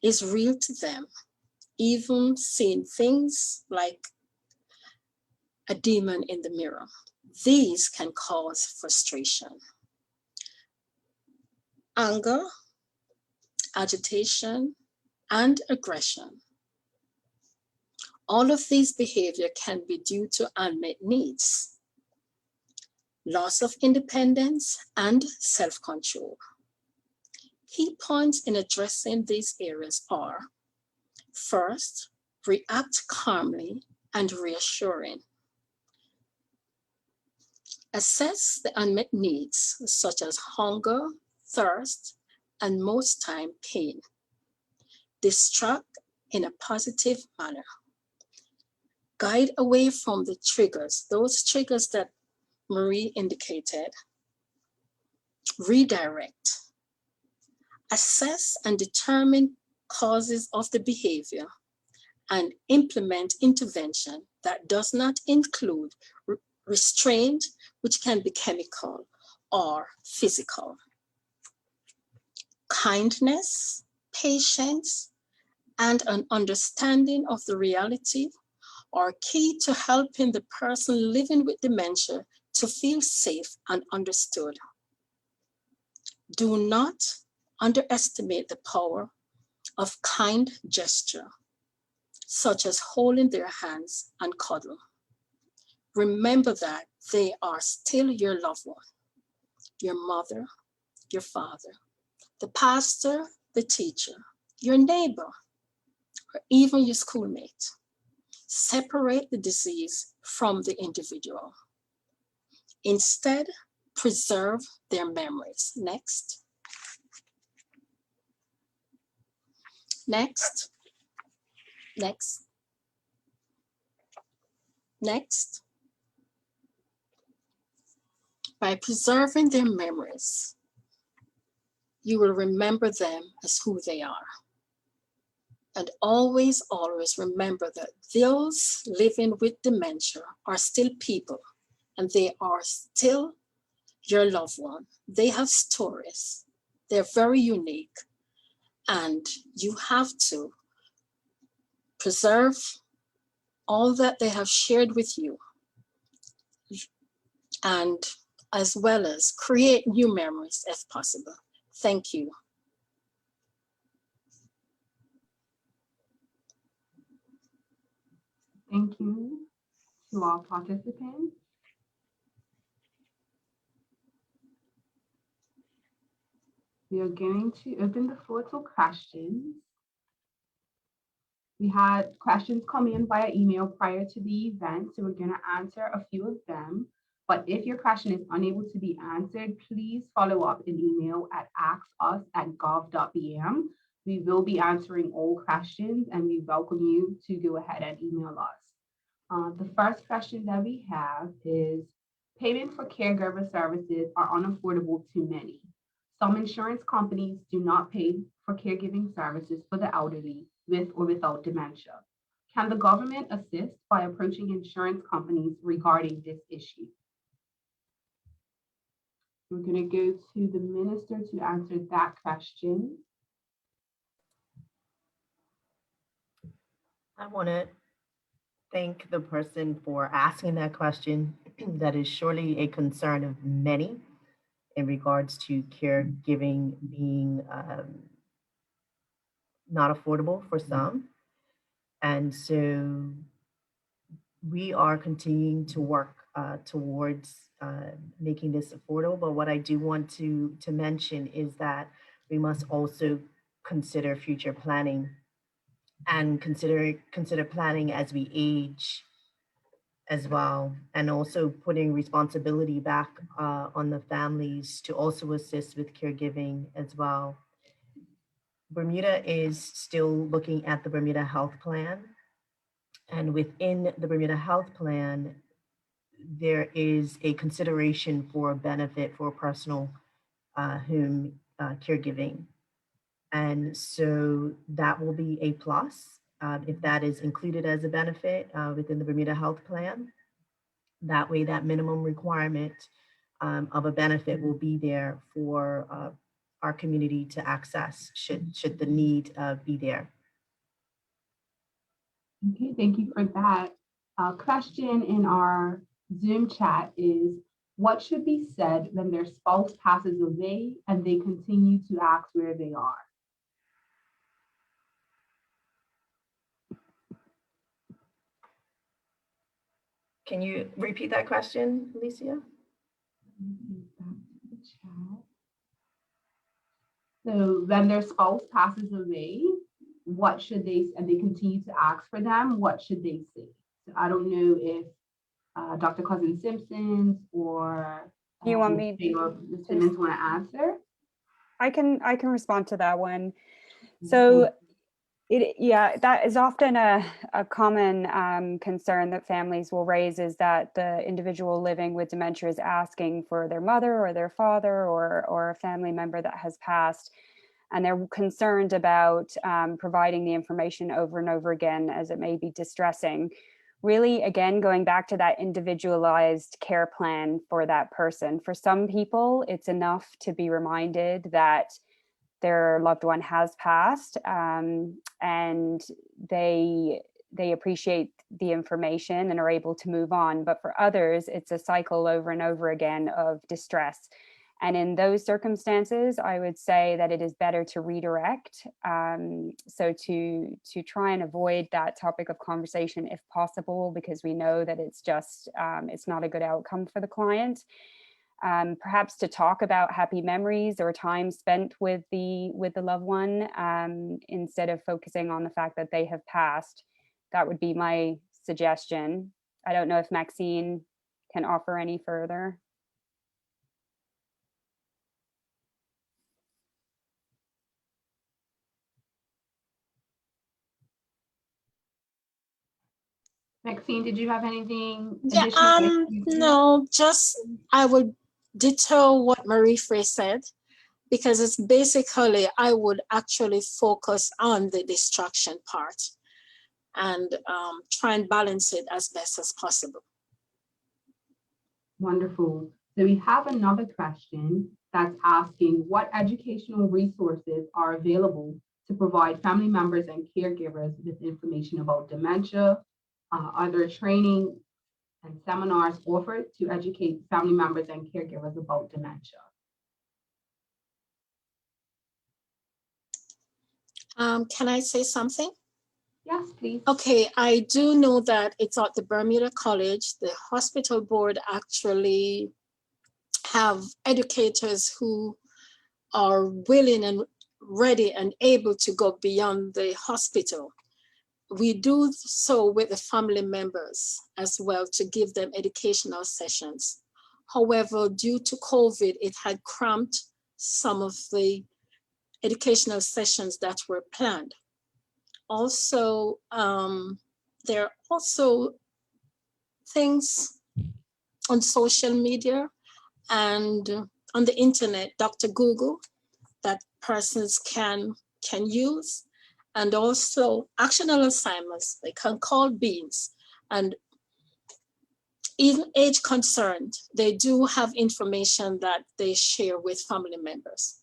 is real to them. Even seeing things like a demon in the mirror, these can cause frustration. Anger, agitation, and aggression. All of these behavior can be due to unmet needs, loss of independence, and self-control. Key points in addressing these areas are: first, react calmly and reassuring. Assess the unmet needs such as hunger, thirst, and most time pain. Distract in a positive manner. Guide away from the triggers, those triggers that Marie indicated. Redirect. Assess and determine causes of the behavior and implement intervention that does not include restraint, which can be chemical or physical. Kindness, patience, and an understanding of the reality are key to helping the person living with dementia to feel safe and understood. Do not underestimate the power of kind gesture, such as holding their hands and cuddle. Remember that they are still your loved one, your mother, your father, the pastor, the teacher, your neighbor, or even your schoolmate. Separate the disease from the individual. Instead, preserve their memories. Next. Next. Next. Next. By preserving their memories, you will remember them as who they are. And always, always remember that those living with dementia are still people and they are still your loved one. They have stories. They're very unique. And you have to preserve all that they have shared with you, and as well as create new memories if possible. Thank you. Thank you to all participants. We are going to open the floor to questions. We had questions come in via email prior to the event, so we're going to answer a few of them. But if your question is unable to be answered, please follow up in email at askus@govt.bm. We will be answering all questions and we welcome you to go ahead and email us. The first question that we have is, payment for caregiver services are unaffordable to many. Some insurance companies do not pay for caregiving services for the elderly with or without dementia. Can the government assist by approaching insurance companies regarding this issue? We're going to go to the minister to answer that question. I want to thank the person for asking that question. That is surely a concern of many in regards to caregiving being not affordable for some. And so we are continuing to work towards making this affordable. But what I do want to mention is that we must also consider future planning and consider planning as we age as well, and also putting responsibility back on the families to also assist with caregiving as well. Bermuda is still looking at the Bermuda Health Plan, and within the Bermuda Health Plan, there is a consideration for a benefit for personal home caregiving. And so that will be a plus if that is included as a benefit within the Bermuda Health Plan. That way, that minimum requirement of a benefit will be there for our community to access should the need be there. Okay, thank you for that. Question in our Zoom chat is, what should be said when their spouse passes away and they continue to ask where they are? Can you repeat that question, Alicia? So when their spouse passes away, what should they, and they continue to ask for them, what should they say? So I don't know if Dr. Cousin-Simpson or You want me Ms. Simmons want to answer? I can respond to that one. So that is often a common concern that families will raise, is that the individual living with dementia is asking for their mother or their father or a family member that has passed. And they're concerned about providing the information over and over again, as it may be distressing. Really, again, going back to that individualized care plan for that person. For some people, it's enough to be reminded that their loved one has passed, and they appreciate the information and are able to move on. But for others, it's a cycle over and over again of distress. And in those circumstances, I would say that it is better to redirect. So to try and avoid that topic of conversation if possible, because we know that it's just, it's not a good outcome for the client. Perhaps to talk about happy memories or time spent with the loved one, instead of focusing on the fact that they have passed. That would be my suggestion. I don't know if Maxine can offer any further. Maxine, did you have anything Yeah, additional? no, just I would ditto what Marie-Frey said, because it's basically, I would actually focus on the distraction part and try and balance it as best as possible. Wonderful. So we have another question that's asking, what educational resources are available to provide family members and caregivers with information about dementia? Are there training and seminars offered to educate family members and caregivers about dementia? Can I say something? Yes, please. Okay, I do know that it's at the Bermuda College. The hospital board actually have educators who are willing and ready and able to go beyond the hospital. We do so with the family members as well, to give them educational sessions. However, due to COVID, it had cramped some of the educational sessions that were planned. Also, there are also things on social media and on the internet, Dr. Google, that persons can use, and also actionable assignments. They can call beans, and even age concerned, they do have information that they share with family members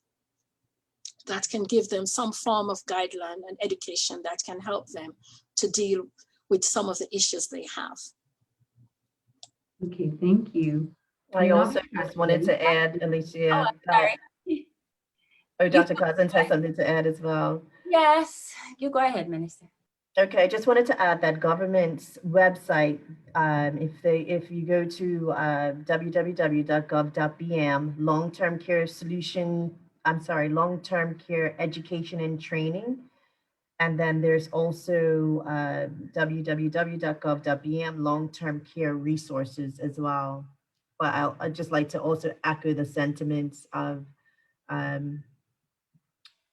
that can give them some form of guideline and education that can help them to deal with some of the issues they have. Okay, thank you. I Another also just wanted question. to add, Alicia, Sorry. Dr. Cousins has something to add as well. Yes, you go ahead, Minister. Okay, I just wanted to add that government's website, if you go to www.gov.bm, long-term care solution, long-term care education and training. And then there's also www.gov.bm, long-term care resources as well. But I'd just like to also echo the sentiments of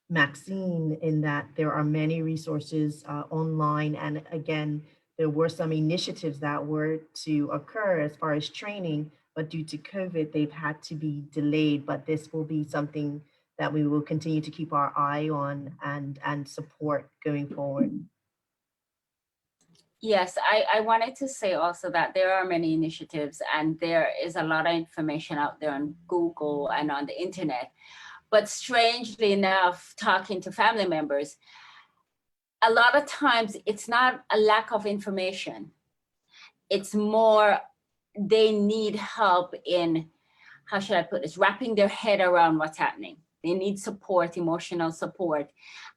Maxine, in that there are many resources online. And again, there were some initiatives that were to occur as far as training, but due to COVID, they've had to be delayed. But this will be something that we will continue to keep our eye on and support going forward. Yes, I wanted to say also that there are many initiatives and there is a lot of information out there on Google and on the internet. But strangely enough, talking to family members, a lot of times it's not a lack of information. It's more they need help in, how should I put this, wrapping their head around what's happening. They need support, emotional support,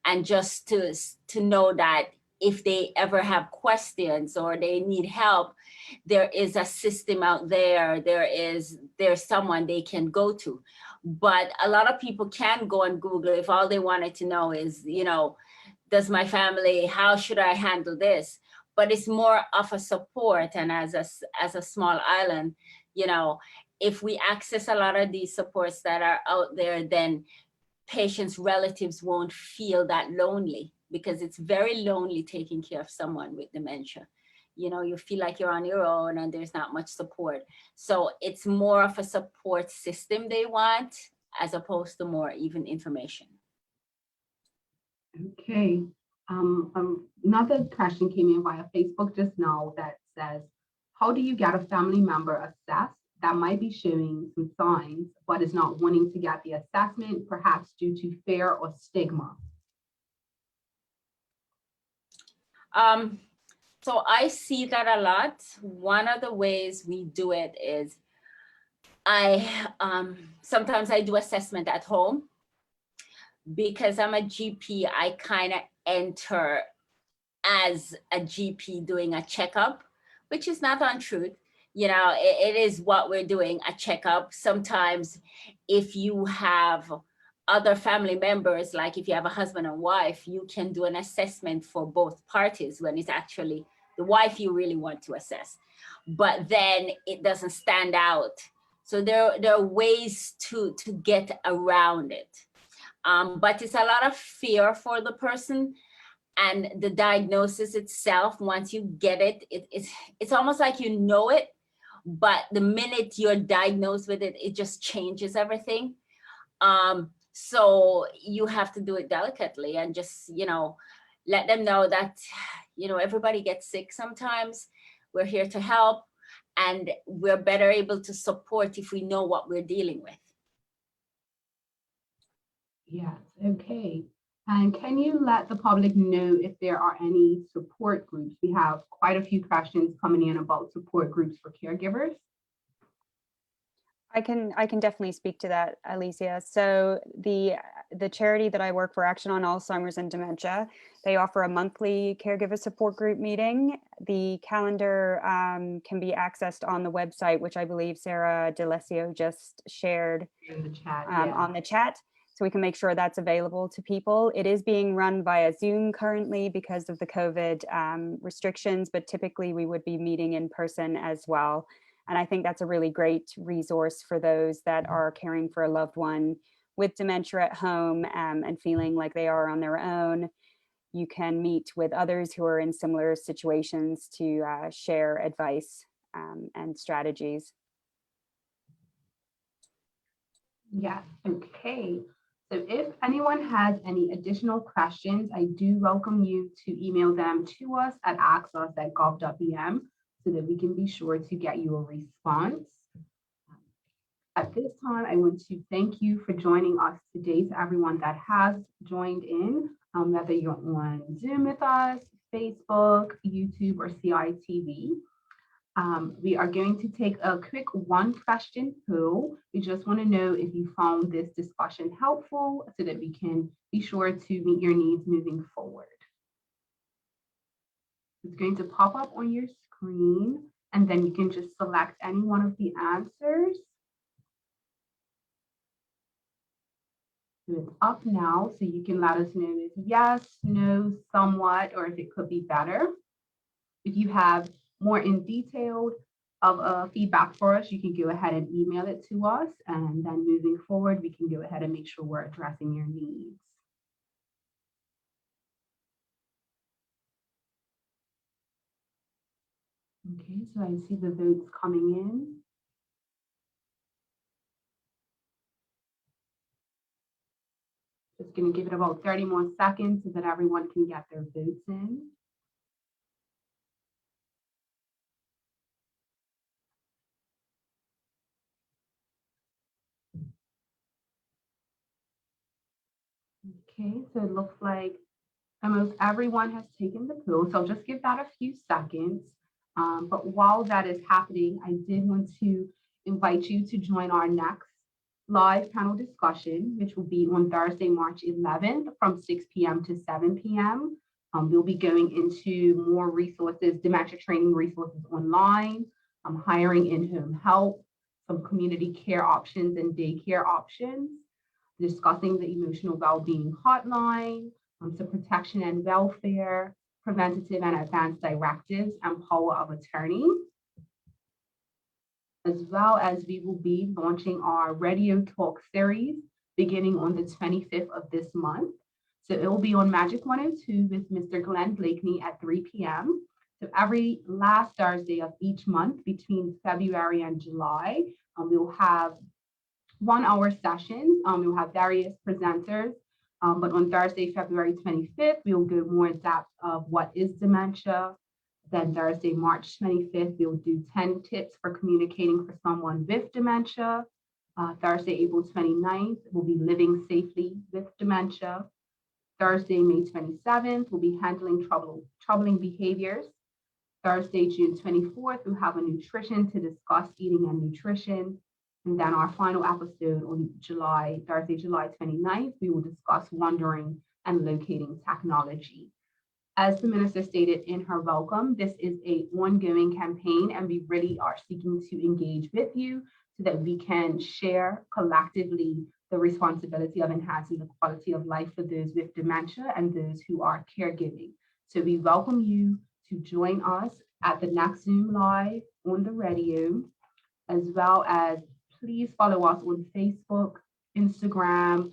and just to know that if they ever have questions or they need help, there is a system out there, there's someone they can go to. But a lot of people can go on Google if all they wanted to know is, does my family, how should I handle this? But it's more of a support. And as a small island, if we access a lot of these supports that are out there, then patients' relatives won't feel that lonely, because it's very lonely taking care of someone with dementia. You feel like you're on your own and there's not much support. So it's more of a support system they want, as opposed to more even information. Okay. Another question came in via Facebook just now that says, how do you get a family member assessed that might be showing some signs, but is not wanting to get the assessment, perhaps due to fear or stigma? So I see that a lot. One of the ways we do it is sometimes I do assessment at home. Because I'm a GP, I kind of enter as a GP doing a checkup, which is not untruth. It is what we're doing, a checkup. Sometimes if you have other family members, like if you have a husband and wife, you can do an assessment for both parties when it's actually the wife you really want to assess. But then it doesn't stand out. So there are ways to get around it. But it's a lot of fear for the person, and the diagnosis itself, once you get it, it's almost like you know it, but the minute you're diagnosed with it, it just changes everything. So you have to do it delicately and just, let them know that, everybody gets sick sometimes. We're here to help, and we're better able to support if we know what we're dealing with. Yes, okay. And can you let the public know if there are any support groups? We have quite a few questions coming in about support groups for caregivers. I can definitely speak to that, Alicia. So the charity that I work for, Action on Alzheimer's and Dementia, they offer a monthly caregiver support group meeting. The calendar can be accessed on the website, which I believe Sarah DeLesio just shared In the chat, on the chat. So we can make sure that's available to people. It is being run via Zoom currently because of the COVID restrictions, but typically we would be meeting in person as well. And I think that's a really great resource for those that are caring for a loved one with dementia at home and feeling like they are on their own. You can meet with others who are in similar situations to share advice and strategies. Yes, okay. So if anyone has any additional questions, I do welcome you to email them to us at access@gov.bm. so that we can be sure to get you a response. At this time, I want to thank you for joining us today, to everyone that has joined in, whether you're on Zoom with us, Facebook, YouTube, or CITV. We are going to take a quick one-question poll. We just want to know if you found this discussion helpful so that we can be sure to meet your needs moving forward. It's going to pop up on your screen, and then you can just select any one of the answers. So it's up now, so you can let us know if yes, no, somewhat, or if it could be better. If you have more in detail of feedback for us, you can go ahead and email it to us, and then moving forward, we can go ahead and make sure we're addressing your needs. Okay, so I see the votes coming in. Just going to give it about 30 more seconds so that everyone can get their votes in. Okay, so it looks like almost everyone has taken the poll, so I'll just give that a few seconds. But while that is happening, I did want to invite you to join our next live panel discussion, which will be on Thursday, March 11th from 6 p.m. to 7 p.m. We'll be going into more resources, dementia training resources online, hiring in-home help, some community care options and daycare options, discussing the emotional well-being hotline, some protection and welfare, preventative and advanced directives, and power of attorney. As well as we will be launching our radio talk series beginning on the 25th of this month. So it will be on Magic 102 with Mr. Glenn Blakeney at 3 p.m. So every last Thursday of each month between February and July, we will have 1-hour sessions. We will have various presenters. But on Thursday, February 25th, we will go more in depth of what is dementia. Then Thursday, March 25th, we will do 10 tips for communicating for someone with dementia. Thursday, April 29th, will be living safely with dementia. Thursday, May 27th, we'll be handling troubling behaviors. Thursday, June 24th, we'll have a nutrition to discuss eating and nutrition. And then our final episode on Thursday, July 29th, we will discuss wandering and locating technology. As the minister stated in her welcome, this is an ongoing campaign, and we really are seeking to engage with you so that we can share collectively the responsibility of enhancing the quality of life for those with dementia and those who are caregiving. So we welcome you to join us at the next Zoom Live on the radio, as well as please follow us on Facebook, Instagram,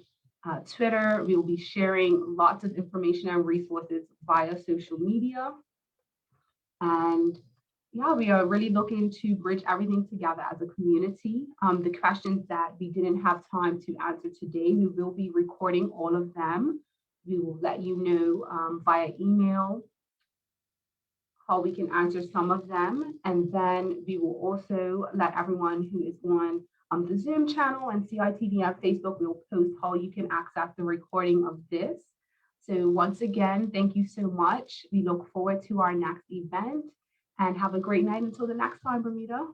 Twitter. We will be sharing lots of information and resources via social media. And yeah, we are really looking to bridge everything together as a community. The questions that we didn't have time to answer today, we will be recording all of them. We will let you know via email how we can answer some of them. And then we will also let everyone who is on the Zoom channel and CITV on Facebook, we'll post how you can access the recording of this. So once again, thank you so much. We look forward to our next event, and have a great night until the next time, Bermuda.